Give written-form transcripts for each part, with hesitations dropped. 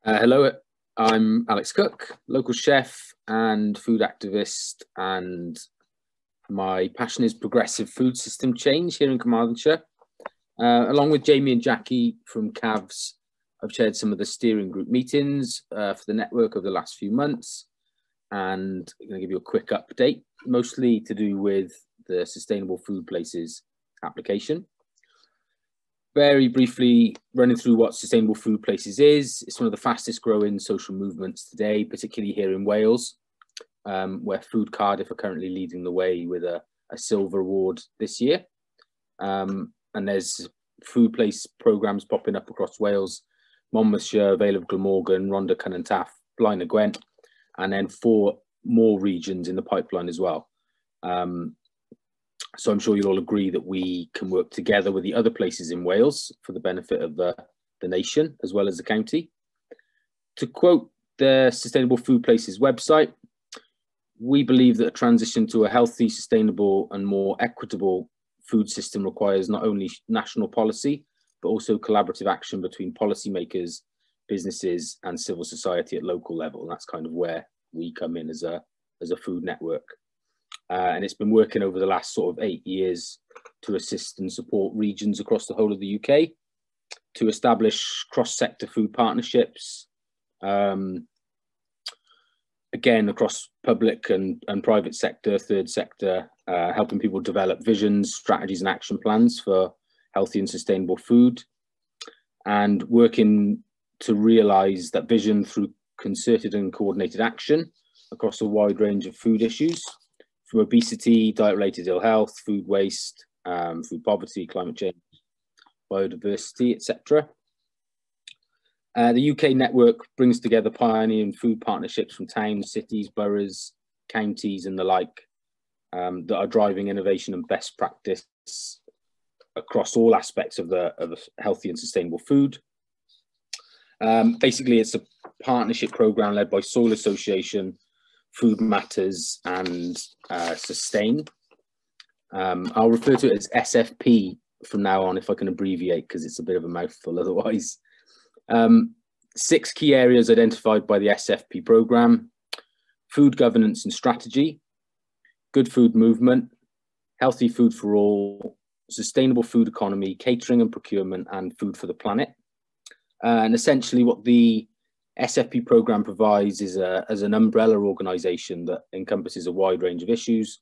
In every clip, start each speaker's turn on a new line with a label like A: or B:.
A: Hello, I'm Alex Cook, local chef and food activist, and my passion is progressive food system change here in Carmarthenshire. Along with Jamie and Jackie from CAVS, I've chaired some of the steering group meetings for the network over the last few months, and I'm going to give you a quick update, mostly to do with the Sustainable Food Places application. Very briefly running through what Sustainable Food Places is. It's one of the fastest growing social movements today, particularly here in Wales, where Food Cardiff are currently leading the way with a silver award this year. And there's food place programmes popping up across Wales: Monmouthshire, Vale of Glamorgan, Rhondda, Cynon Taf, Blaen y Gwent, and then 4 more regions in the pipeline as well. So I'm sure you'll all agree that we can work together with the other places in Wales for the benefit of the nation as well as the county. To quote the Sustainable Food Places website, we believe that a transition to a healthy, sustainable and more equitable food system requires not only national policy, but also collaborative action between policymakers, businesses and civil society at local level. And that's kind of where we come in as a food network. And it's been working over the last sort of 8 years to assist and support regions across the whole of the UK to establish cross-sector food partnerships, again, across public and private sector, third sector, helping people develop visions, strategies and action plans for healthy and sustainable food, and working to realise that vision through concerted and coordinated action across a wide range of food issues, from obesity, diet-related ill health, food waste, food poverty, climate change, biodiversity, etc. The UK network brings together pioneering food partnerships from towns, cities, boroughs, counties and the like, that are driving innovation and best practice across all aspects of the healthy and sustainable food. Basically, it's a partnership programme led by Soil Association, Food Matters and Sustain. I'll refer to it as SFP from now on if I can abbreviate, because it's a bit of a mouthful otherwise. 6 key areas identified by the SFP programme: food governance and strategy, good food movement, healthy food for all, sustainable food economy, catering and procurement, and food for the planet. And essentially what the SFP programme provides is as an umbrella organisation that encompasses a wide range of issues,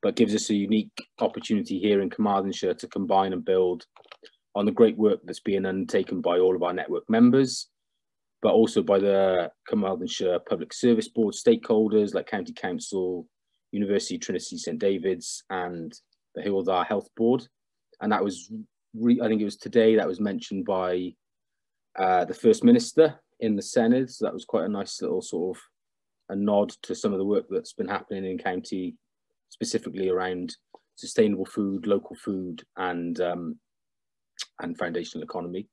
A: but gives us a unique opportunity here in Carmarthenshire to combine and build on the great work that's being undertaken by all of our network members, but also by the Carmarthenshire Public Service Board stakeholders like County Council, University Trinity St David's and the Rhwydwaith Health Board. And that was, I think it was today that was mentioned by the First Minister in the Senedd, so that was quite a nice little sort of a nod to some of the work that's been happening in county, specifically around sustainable food, local food, and foundational economy.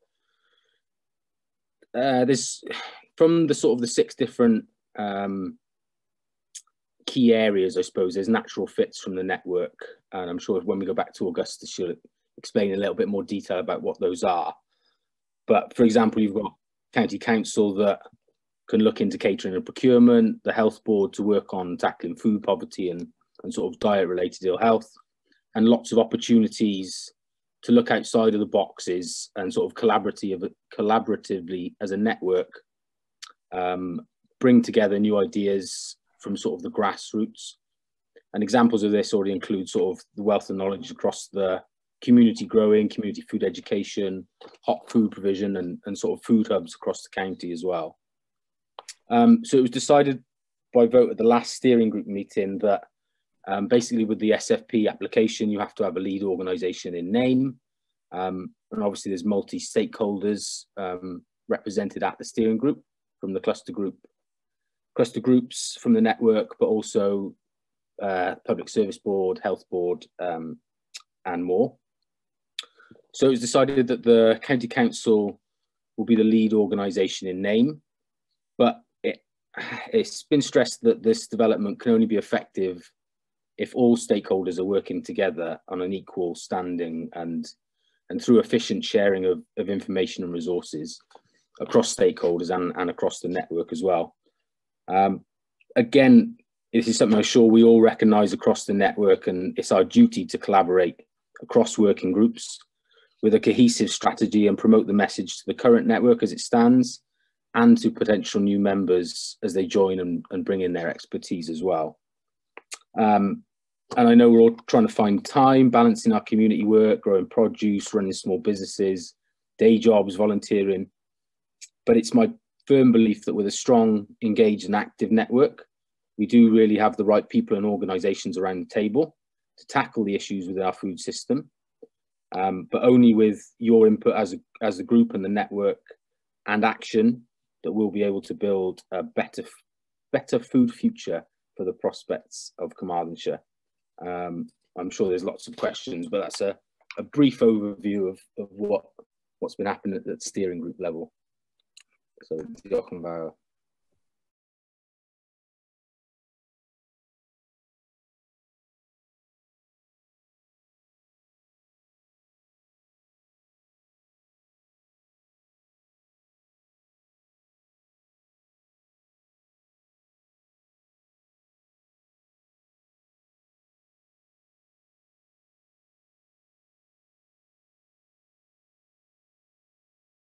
A: There's from the sort of the 6 different key areas, I suppose. There's natural fits from the network, and I'm sure when we go back to Augusta, she'll explain a little bit more detail about what those are. But for example, you've got County Council that can look into catering and procurement, the Health Board to work on tackling food poverty and sort of diet-related ill health, and lots of opportunities to look outside of the boxes and sort of collaboratively as a network, bring together new ideas from sort of the grassroots. And examples of this already include sort of the wealth of knowledge across the community growing, community food education, hot food provision and sort of food hubs across the county as well. So it was decided by vote at the last steering group meeting that basically with the SFP application, you have to have a lead organisation in name. And obviously there's multi-stakeholders represented at the steering group from the cluster groups from the network, but also Public Service Board, Health Board and more. So it was decided that the County Council will be the lead organisation in name, but it's been stressed that this development can only be effective if all stakeholders are working together on an equal standing and through efficient sharing of information and resources. across stakeholders and across the network as well. Again, this is something I'm sure we all recognise across the network, and it's our duty to collaborate across working groups with a cohesive strategy and promote the message to the current network as it stands, and to potential new members as they join and bring in their expertise as well. And I know we're all trying to find time, balancing our community work, growing produce, running small businesses, day jobs, volunteering. But it's my firm belief that with a strong, engaged and active network, we do really have the right people and organisations around the table to tackle the issues within our food system. But only with your input as a group and the network and action that we'll be able to build a better food future for the prospects of Carmarthenshire. I'm sure there's lots of questions, but that's a brief overview of what's been happening at the steering group level. So, diolch yn fawr.